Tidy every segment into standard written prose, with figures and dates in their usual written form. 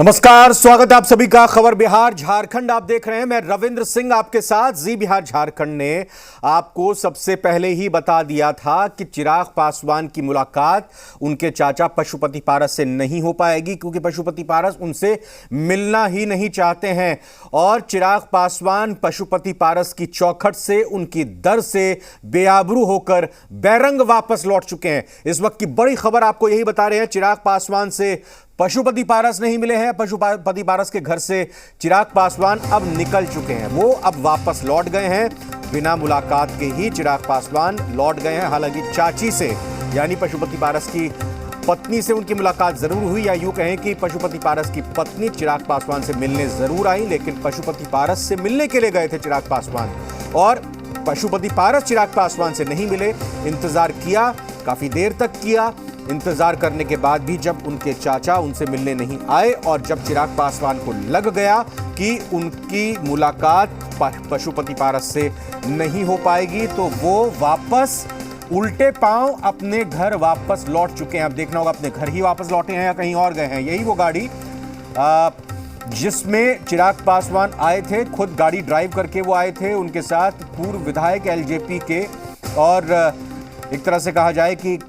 नमस्कार, स्वागत है आप सभी का खबर बिहार झारखंड आप देख रहे हैं। मैं रविंद्र सिंह आपके साथ। जी बिहार झारखंड ने आपको सबसे पहले ही बता दिया था कि चिराग पासवान की मुलाकात उनके चाचा पशुपति पारस से नहीं हो पाएगी, क्योंकि पशुपति पारस उनसे मिलना ही नहीं चाहते हैं। और चिराग पासवान पशुपति पारस की चौखट से, उनकी दर से बेआबरू होकर बैरंग वापस लौट चुके हैं। इस वक्त की बड़ी खबर आपको यही बता रहे हैं, चिराग पासवान से पशुपति पारस नहीं मिले हैं। पशुपति पारस के घर से चिराग पासवान अब निकल चुके हैं। वो अब वापस लौट गए हैं। बिना मुलाकात के ही चिराग पासवान लौट गए हैं। हालांकि चाची से, यानी पशुपति पारस की पत्नी से उनकी मुलाकात जरूर हुई, या यूं कहें कि पशुपति पारस की पत्नी चिराग पासवान से मिलने जरूर आई, लेकिन पशुपति पारस से मिलने के लिए गए थे चिराग पासवान। और पशुपति पारस चिराग पासवान से नहीं मिले। इंतजार किया, काफी देर तक किया। इंतजार करने के बाद भी जब उनके चाचा उनसे मिलने नहीं आए, और जब चिराग पासवान को लग गया कि उनकी मुलाकात पशुपति पारस से नहीं हो पाएगी, तो वो वापस उल्टे पांव अपने घर वापस लौट चुके हैं। अब देखना होगा अपने घर ही वापस लौटे हैं या कहीं और गए हैं। यही वो गाड़ी जिसमें चिराग पासवान आए थे, खुद गाड़ी ड्राइव करके वो आए थे। उनके साथ पूर्व विधायक एलजेपी के, और एक तरह से कहा जाए कि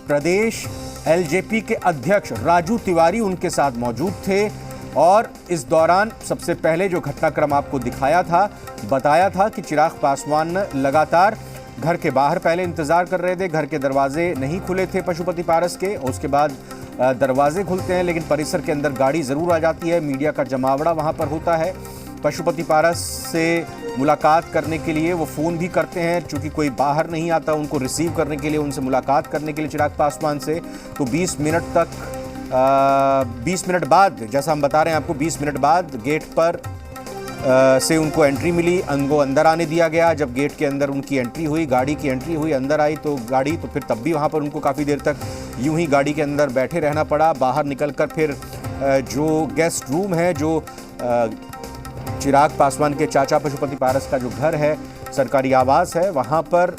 प्रदेश एलजेपी के अध्यक्ष राजू तिवारी उनके साथ मौजूद थे। और इस दौरान सबसे पहले जो घटनाक्रम आपको दिखाया था, बताया था कि चिराग पासवान लगातार घर के बाहर पहले इंतजार कर रहे थे। घर के दरवाजे नहीं खुले थे पशुपति पारस के। उसके बाद दरवाजे खुलते हैं, लेकिन परिसर के अंदर गाड़ी जरूर आ जाती है। मीडिया का जमावड़ा वहां पर होता है। पशुपति पारस से मुलाकात करने के लिए वो फ़ोन भी करते हैं, चूंकि कोई बाहर नहीं आता उनको रिसीव करने के लिए, उनसे मुलाकात करने के लिए चिराग पासवान से। तो 20 मिनट तक 20 मिनट बाद, जैसा हम बता रहे हैं आपको, 20 मिनट बाद गेट पर से उनको एंट्री मिली। उनको अंदर आने दिया गया। जब गेट के अंदर उनकी एंट्री हुई, गाड़ी की एंट्री हुई, अंदर आई तो गाड़ी, तो फिर तब भी वहाँ पर उनको काफ़ी देर तक यूं ही गाड़ी के अंदर बैठे रहना पड़ा। बाहर निकलकर फिर जो गेस्ट रूम है, जो चिराग पासवान के चाचा पशुपति पारस का जो घर है, सरकारी आवास है, वहां पर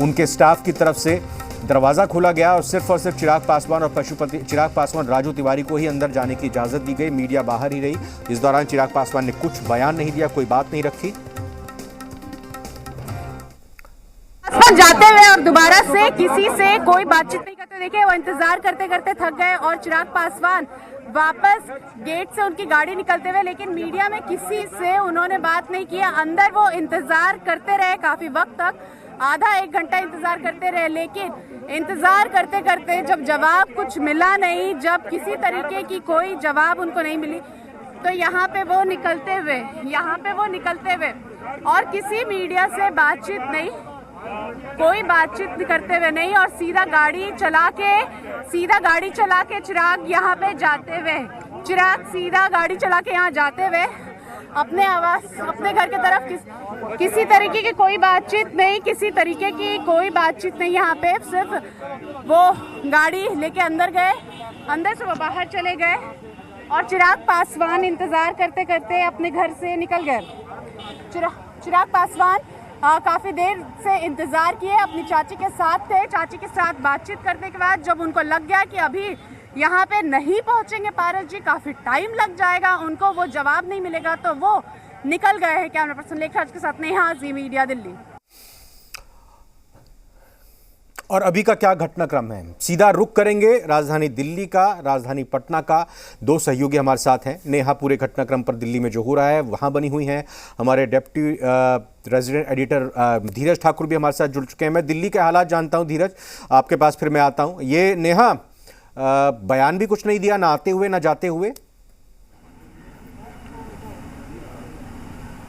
उनके स्टाफ की तरफ से दरवाज़ा खोला गया और सिर्फ चिराग पासवान और चिराग पासवान राजू तिवारी को ही अंदर जाने की इजाज़त दी गई। मीडिया बाहर ही रही। इस दौरान चिराग पासवान ने कुछ बयान नहीं दिया, कोई बात नहीं रखी। जाते हुए और दोबारा से किसी से कोई बातचीत नहीं करते देखे। वो इंतजार करते करते थक गए और चिराग पासवान वापस गेट से उनकी गाड़ी निकलते हुए, लेकिन मीडिया में किसी से उन्होंने बात नहीं किया। अंदर वो इंतजार करते रहे काफी वक्त तक, आधा एक घंटा इंतजार करते रहे। लेकिन इंतजार करते करते जब जवाब कुछ मिला नहीं, जब किसी तरीके की कोई जवाब उनको नहीं मिली, तो यहाँ पे वो निकलते हुए और किसी मीडिया से बातचीत नहीं, कोई बातचीत करते हुए नहीं, और सीधा गाड़ी चला के चिराग यहाँ पे जाते हुए, सीधा गाड़ी चला के यहाँ जाते हुए अपने आवास, अपने घर की तरफ किसी तरीके की कोई बातचीत नहीं, यहाँ पे सिर्फ वो गाड़ी लेके अंदर गए, अंदर से वो बाहर चले गए और चिराग पासवान इंतजार करते करते अपने घर से निकल गए। चिराग पासवान काफी देर से इंतजार किए, अपनी चाची के साथ थे। चाची के साथ बातचीत करने के बाद जब उनको लग गया कि अभी यहाँ पे नहीं पहुंचेंगे पारस जी, काफी टाइम लग जाएगा, उनको वो जवाब नहीं मिलेगा, तो वो निकल गए हैं। कैमरा पर्सन लेखराज के साथ नेहा, जी मीडिया, दिल्ली। और अभी का क्या घटनाक्रम है, सीधा रुख करेंगे राजधानी दिल्ली का, राजधानी पटना का। दो सहयोगी हमारे साथ हैं। नेहा पूरे घटनाक्रम पर दिल्ली में जो हो रहा है वहां बनी हुई हैं। हमारे डेप्टी रेजिडेंट एडिटर धीरज ठाकुर भी हमारे साथ जुड़ चुके हैं। मैं दिल्ली के हालात जानता हूं। धीरज, आपके पास फिर मैं आता हूं। ये नेहा, बयान भी कुछ नहीं दिया, ना आते हुए ना जाते हुए।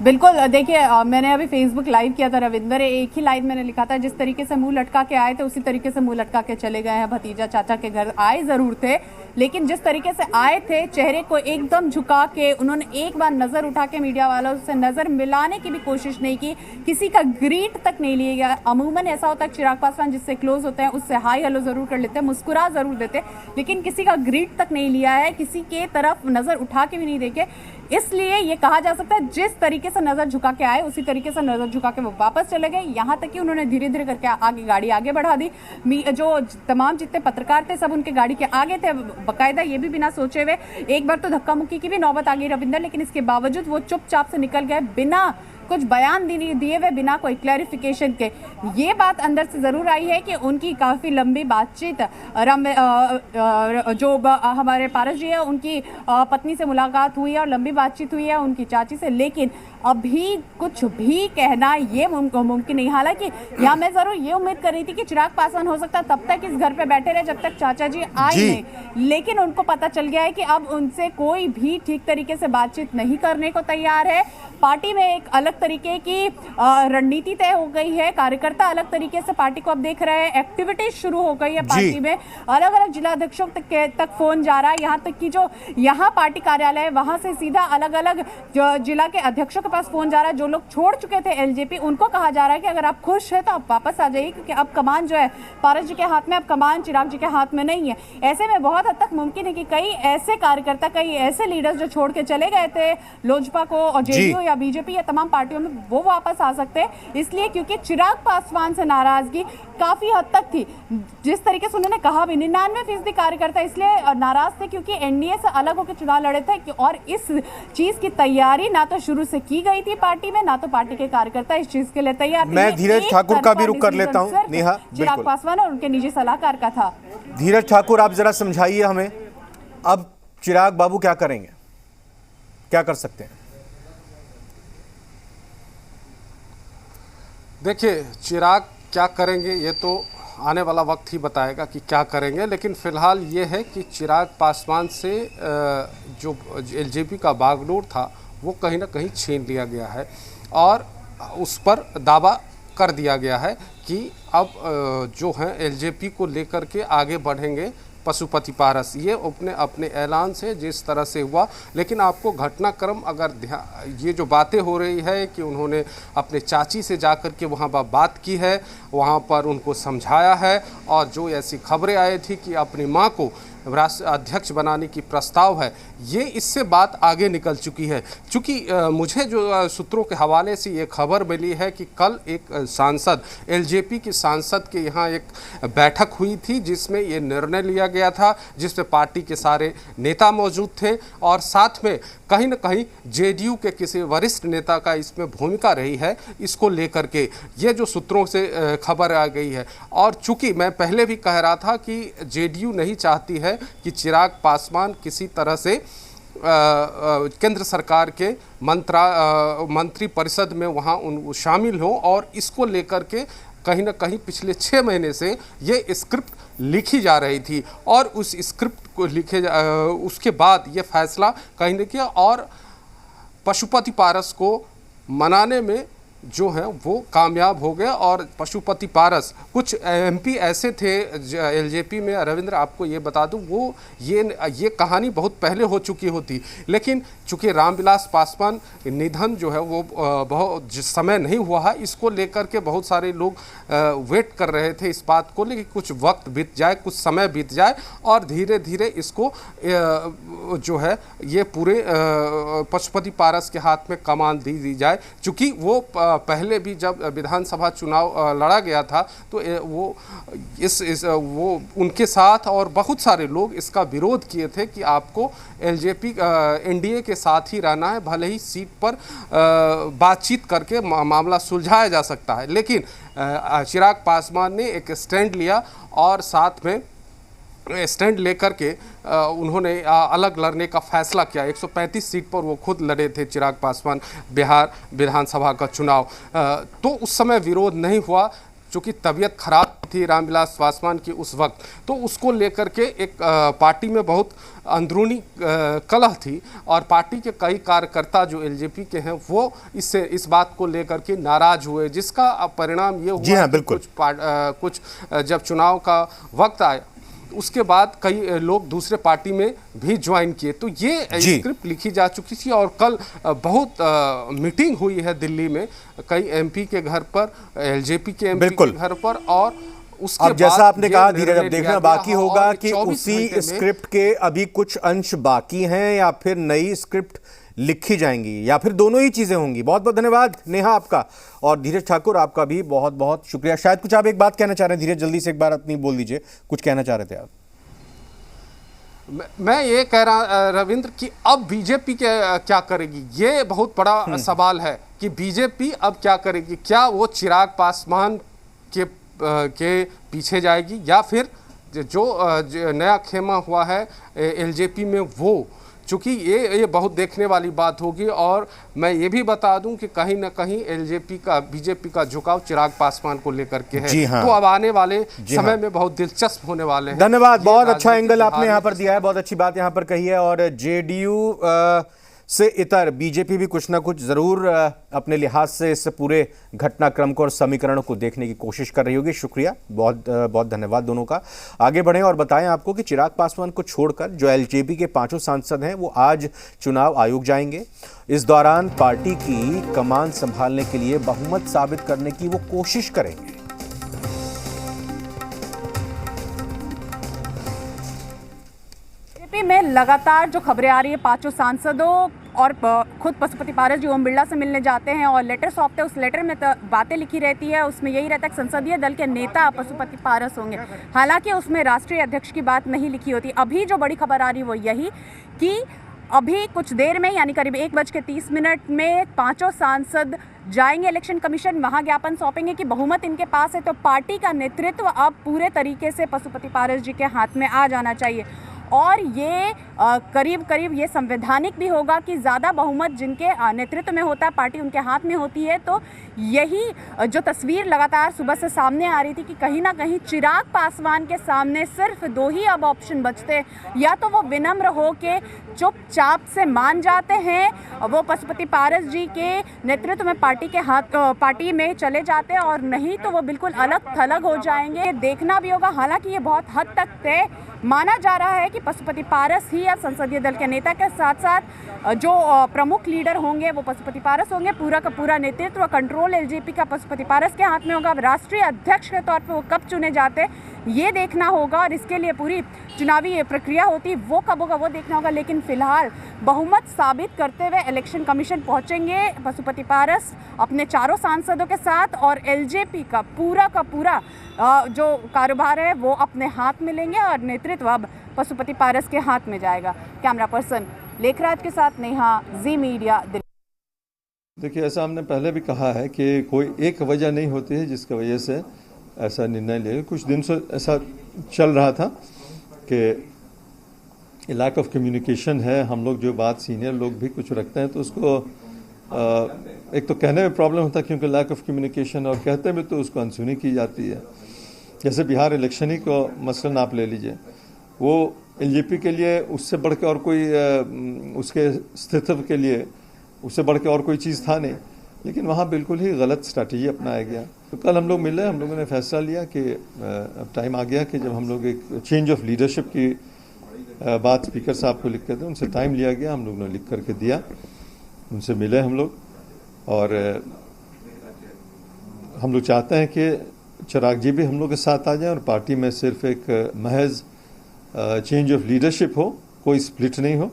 बिल्कुल, देखिए मैंने अभी फेसबुक लाइव किया था रविंदर, एक ही लाइन मैंने लिखा था, जिस तरीके से मुंह लटका के आए थे उसी तरीके से मुंह लटका के चले गए हैं। भतीजा चाचा के घर आए जरूर थे, लेकिन जिस तरीके से आए थे, चेहरे को एकदम झुका के, उन्होंने एक बार नजर उठा के मीडिया वालों से नजर मिलाने की भी कोशिश नहीं की, किसी का ग्रीट तक नहीं लिया गया। अमूमन ऐसा होता है चिराग पासवान जिससे क्लोज होते हैं उससे हाई हेलो जरूर कर लेते हैं, मुस्कुरा जरूर देते, लेकिन किसी का ग्रीट तक नहीं लिया है, किसी के तरफ नजर उठा के भी नहीं देखे। इसलिए ये कहा जा सकता है जिस तरीके से नजर झुका के आए उसी तरीके से नजर झुका के वो वापस चले गए। यहाँ तक कि उन्होंने धीरे धीरे करके गाड़ी आगे बढ़ा दी। जो तमाम जितने पत्रकार थे सब उनके गाड़ी के आगे थे, बाकायदा ये भी बिना सोचे हुए। एक बार तो धक्का मुक्की की भी नौबत आ गई रविंदर, लेकिन इसके बावजूद वो चुपचाप से निकल गए बिना कुछ बयान दिए हुए, बिना कोई क्लैरिफिकेशन के। ये बात अंदर से ज़रूर आई है कि उनकी काफ़ी लंबी बातचीत हमारे पारस जी है उनकी पत्नी से मुलाकात हुई है और लंबी बातचीत हुई है उनकी चाची से, लेकिन अभी कुछ भी कहना ये मुमकिन नहीं। हालांकि यहाँ मैं ज़रूर ये उम्मीद कर रही थी कि चिराग पासवान हो सकता है तब तक इस घर पे बैठे रहे जब तक चाचा जी आए नहीं, लेकिन उनको पता चल गया है कि अब उनसे कोई भी ठीक तरीके से बातचीत नहीं करने को तैयार है। पार्टी में एक अलग तरीके की रणनीति तय हो गई है, कार्यकर्ता अलग तरीके से पार्टी को अब देख रहे हैं, एक्टिविटीज शुरू हो गई है पार्टी में, अलग अलग जिलाध्यक्षों तक फोन जा रहा है, यहाँ तक कि जो यहाँ पार्टी कार्यालय है वहां से सीधा अलग अलग जिला के अध्यक्षों के पास फोन जा रहा है। जो लोग छोड़ चुके थे एलजेपी उनको कहा जा रहा है कि अगर आप खुश हैं तो आप वापस आ जाइए, क्योंकि अब कमान जो है पारस जी के हाथ में, अब कमान चिराग जी के हाथ में नहीं है। ऐसे में बहुत हद तक मुमकिन है कि कई ऐसे कार्यकर्ता, कई ऐसे लीडर्स जो छोड़ के चले गए थे लोजपा को और जेडीयू या बीजेपी या तमाम पार्टियों में, वो वापस आ सकते हैं। इसलिए क्योंकि चिराग पासवान से नाराजगी काफी हद तक थी, जिस तरीके से उन्होंने कहा भी 99% कार्यकर्ता इसलिए नाराज थे क्योंकि एनडीए से अलग होकर चुनाव लड़े थे और इस चीज की तैयारी ना तो शुरू से की गई थी पार्टी में, ना तो पार्टी के कार्यकर्ता इस चीज के लिए तैयार थे। मैं धीरज ठाकुर का भी रुख कर लेता हूं नेहा, चिराग पासवान और उनके निजी सलाहकार का था। धीरज ठाकुर, आप जरा समझाइए हमें, अब चिराग बाबू क्या करेंगे, क्या कर सकते हैं? देखिए, चिराग क्या करेंगे ये तो आने वाला वक्त ही बताएगा कि क्या करेंगे, लेकिन फिलहाल ये है कि चिराग पासवान से जो एलजेपी का बागडोर था वो कहीं ना कहीं छीन लिया गया है और उस पर दावा कर दिया गया है कि अब जो है एलजेपी को लेकर के आगे बढ़ेंगे पशुपति पारस। ये अपने ऐलान से जिस तरह से हुआ, लेकिन आपको घटनाक्रम अगर ये जो बातें हो रही है कि उन्होंने अपने चाची से जाकर के वहाँ बात की है, वहाँ पर उनको समझाया है, और जो ऐसी खबरें आई थी कि अपनी माँ को राष्ट्रीय अध्यक्ष बनाने की प्रस्ताव है, ये इससे बात आगे निकल चुकी है। चूँकि मुझे जो सूत्रों के हवाले से ये खबर मिली है कि कल एक सांसद, एलजेपी के सांसद के यहाँ एक बैठक हुई थी जिसमें ये निर्णय लिया गया था, जिसमें पार्टी के सारे नेता मौजूद थे और साथ में कहीं न कहीं जेडीयू के किसी वरिष्ठ नेता का इसमें भूमिका रही है। इसको लेकर के ये जो सूत्रों से खबर आ गई है, और चूँकि मैं पहले भी कह रहा था कि जेडीयू नहीं चाहती है कि चिराग पासवान किसी तरह से केंद्र सरकार के मंत्री परिषद में वहाँ शामिल हो, और इसको लेकर के कहीं ना कहीं पिछले 6 महीने से ये स्क्रिप्ट लिखी जा रही थी, और उस स्क्रिप्ट को उसके बाद ये फैसला कहीं ना कहीं और पशुपति पारस को मनाने में जो है वो कामयाब हो गया। और पशुपति पारस, कुछ एमपी ऐसे थे एलजेपी में, रविंद्र आपको ये बता दूं, वो ये कहानी बहुत पहले हो चुकी होती, लेकिन चूँकि रामविलास पासवान निधन जो है वो बहुत समय नहीं हुआ है, इसको लेकर के बहुत सारे लोग वेट कर रहे थे इस बात को, लेकिन कुछ वक्त बीत जाए, कुछ समय बीत जाए और धीरे धीरे इसको जो है ये पूरे पशुपति पारस के हाथ में कमान दी जाए। चूँकि वो पहले भी जब विधानसभा चुनाव लड़ा गया था तो वो उनके साथ और बहुत सारे लोग इसका विरोध किए थे कि आपको एलजेपी एनडीए के साथ ही रहना है, भले ही सीट पर बातचीत करके मामला सुलझाया जा सकता है। लेकिन चिराग पासवान ने एक स्टैंड लिया और साथ में स्टैंड लेकर के उन्होंने अलग लड़ने का फैसला किया। 135 सीट पर वो खुद लड़े थे चिराग पासवान बिहार विधानसभा का चुनाव। तो उस समय विरोध नहीं हुआ, चूँकि तबीयत खराब थी रामविलास पासवान की उस वक्त, तो उसको लेकर के एक पार्टी में बहुत अंदरूनी कलह थी और पार्टी के कई कार्यकर्ता जो एलजेपी के हैं वो इस बात को लेकर के नाराज हुए, जिसका परिणाम ये हुआ। जी हाँ, बिल्कुल। कुछ जब चुनाव का वक्त आया उसके बाद कई लोग दूसरे पार्टी में भी ज्वाइन किए। तो ये स्क्रिप्ट लिखी जा चुकी थी और कल बहुत मीटिंग हुई है दिल्ली में कई एमपी के घर पर, एलजेपी के एमपी के घर पर, और उसके अब जैसा आपने कहा धीरज, अब देखना बाकी होगा कि उसी स्क्रिप्ट के अभी कुछ अंश बाकी हैं या फिर नई स्क्रिप्ट लिखी जाएंगी या फिर दोनों ही चीजें होंगी। बहुत बहुत धन्यवाद नेहा आपका, और धीरज ठाकुर आपका भी बहुत बहुत शुक्रिया। शायद कुछ आप एक बात कहना चाह रहे हैं धीरज, जल्दी से एक बार अपनी बोल दीजिए, कुछ कहना चाह रहे थे आप। मैं ये कह रहा रविंद्र कि अब बीजेपी क्या करेगी, ये बहुत बड़ा सवाल है कि बीजेपी अब क्या करेगी। क्या वो चिराग पासवान के पीछे जाएगी या फिर जो नया खेमा हुआ है एलजेपी में, वो चूँकि ये बहुत देखने वाली बात होगी। और मैं ये भी बता दूं कि कहीं ना कहीं बीजेपी का झुकाव चिराग पासवान को लेकर के है। जी हाँ। तो अब आने वाले समय में बहुत दिलचस्प होने वाले हैं। धन्यवाद, बहुत अच्छा एंगल आपने यहाँ पर दिया है, बहुत अच्छी बात यहाँ पर कही है। और जेडीयू से इतर बीजेपी भी कुछ ना कुछ जरूर अपने लिहाज से इस पूरे घटनाक्रम को और समीकरणों को देखने की कोशिश कर रही होगी। शुक्रिया, बहुत बहुत धन्यवाद दोनों का। आगे बढ़ें और बताएं आपको कि चिराग पासवान को छोड़कर जो एलजेपी के 5 सांसद हैं वो आज चुनाव आयोग जाएंगे। इस दौरान पार्टी की कमान संभालने के लिए बहुमत साबित करने की वो कोशिश करेंगे। में लगातार जो खबरें आ रही है, 5 सांसदों और खुद पशुपति पारस जी ओम बिरला से मिलने जाते हैं और लेटर सौंपते हैं। उस लेटर में बातें लिखी रहती है, उसमें यही रहता है कि संसदीय दल के नेता पशुपति पारस होंगे। हालांकि उसमें राष्ट्रीय अध्यक्ष की बात नहीं लिखी होती। अभी जो बड़ी खबर आ रही है वो यही कि अभी कुछ देर में यानी करीब 1:30 में 5 सांसद जाएंगे इलेक्शन कमीशन, वहां ज्ञापन सौंपेंगे कि बहुमत इनके पास है। तो पार्टी का नेतृत्व अब पूरे तरीके से पशुपति पारस जी के हाथ में आ जाना चाहिए और ये करीब करीब ये संवैधानिक भी होगा कि ज़्यादा बहुमत जिनके नेतृत्व में होता है, पार्टी उनके हाथ में होती है। तो यही जो तस्वीर लगातार सुबह से सामने आ रही थी कि कहीं ना कहीं चिराग पासवान के सामने सिर्फ 2 ही अब ऑप्शन बचते हैं, या तो वो विनम्र हो के चुपचाप से मान जाते हैं, वो पशुपति पारस जी के नेतृत्व में पार्टी में चले जाते हैं, और नहीं तो वो बिल्कुल अलग थलग हो जाएंगे। देखना भी होगा। हालांकि ये बहुत हद तक तय माना जा रहा है कि पशुपति पारस ही अब संसदीय दल के नेता के साथ साथ जो प्रमुख लीडर होंगे वो पशुपति पारस होंगे। पूरा का पूरा नेतृत्व कंट्रोल एलजेपी का पशुपति पारस के हाथ में होगा। अब राष्ट्रीय अध्यक्ष के तौर पर वो कब चुने जाते हैं ये देखना होगा, और इसके लिए पूरी चुनावी प्रक्रिया होती है वो कब होगा वो देखना होगा। लेकिन फिलहाल बहुमत साबित करते हुए इलेक्शन कमीशन पहुंचेंगे पशुपति पारस अपने 4 सांसदों के साथ, और एलजेपी का पूरा जो कारोबार है वो अपने हाथ में लेंगे और नेतृत्व अब पशुपति पारस के हाथ में जाएगा। कैमरा पर्सन लेखराज के साथ नेहा, जी मीडिया, दिल्ली। देखिए, ऐसा हमने पहले भी कहा है कि कोई एक वजह नहीं होती है जिसकी वजह से ऐसा निर्णय ले। कुछ दिन से ऐसा चल रहा था कि लैक ऑफ कम्युनिकेशन है। हम लोग जो बात सीनियर लोग भी कुछ रखते हैं तो उसको एक तो कहने में प्रॉब्लम होता है क्योंकि लैक ऑफ कम्युनिकेशन, और कहते में तो उसको अनसुनी की जाती है। जैसे बिहार इलेक्शन ही को मसलन आप ले लीजिए, वो एलजेपी के लिए उससे बढ़ के और कोई उसके अस्तित्व के लिए उससे बढ़ के और कोई चीज़ था नहीं, लेकिन वहाँ बिल्कुल ही गलत स्ट्रैटेजी अपनाया गया। तो कल हम लोग मिले, हम लोगों ने फैसला लिया कि अब टाइम आ गया कि जब हम लोग एक चेंज ऑफ लीडरशिप की बात स्पीकर साहब को लिख कर दें, उनसे टाइम लिया गया, हम लोग ने लिख करके दिया, उनसे मिले हम लोग, और हम लोग चाहते हैं कि चिराग जी भी हम लोग के साथ आ जाएं और पार्टी में सिर्फ एक महज चेंज ऑफ लीडरशिप हो, कोई स्प्लिट नहीं हो।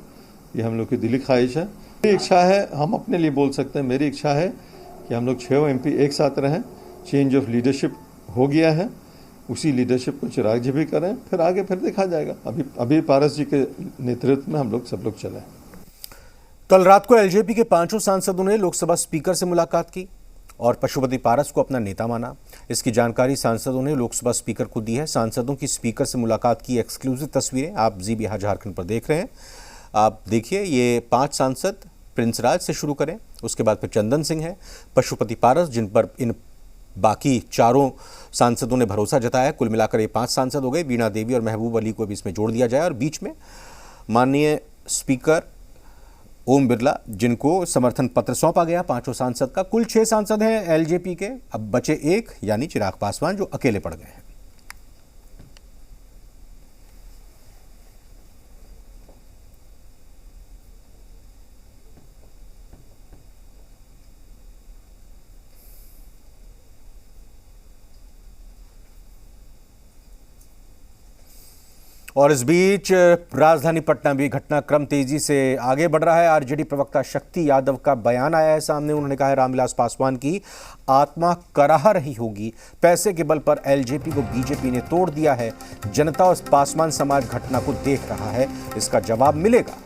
ये हम लोग की दिली ख्वाहिश है। मेरी इच्छा है, हम अपने लिए बोल सकते हैं, मेरी इच्छा है कि हम लोग 6 एमपी एक साथ रहें। चेंज ऑफ लीडरशिप हो गया है, उसी लीडरशिप को चिराग जी भी करें, फिर आगे फिर देखा जाएगा। अभी पारस जी के नेतृत्व में हम लोग सब लोग चले। कल रात को एलजेपी के 5 सांसदों ने लोकसभा स्पीकर से मुलाकात की और पशुपति पारस को अपना नेता माना। इसकी जानकारी सांसदों ने लोकसभा स्पीकर को दी है। सांसदों की स्पीकर से मुलाकात की एक्सक्लूसिव तस्वीरें आप जी बिहार झारखंड पर देख रहे हैं। आप देखिए, ये 5 सांसद, प्रिंस राज से शुरू करें, उसके बाद फिर चंदन सिंह है, पशुपति पारस, जिन पर इन बाकी 4 सांसदों ने भरोसा जताया। कुल मिलाकर ये 5 सांसद हो गए। वीणा देवी और महबूब अली को भी इसमें जोड़ दिया जाए, और बीच में माननीय स्पीकर ओम बिरला, जिनको समर्थन पत्र सौंपा गया 5 सांसद का। कुल 6 सांसद हैं एलजेपी के, अब बचे 1 यानी चिराग पासवान जो अकेले पड़ गए हैं। और इस बीच राजधानी पटना में घटनाक्रम तेजी से आगे बढ़ रहा है। आरजेडी प्रवक्ता शक्ति यादव का बयान आया है सामने। उन्होंने कहा है रामविलास पासवान की आत्मा कराह रही होगी। पैसे के बल पर एलजेपी को बीजेपी ने तोड़ दिया है। जनता और पासवान समाज घटना को देख रहा है, इसका जवाब मिलेगा।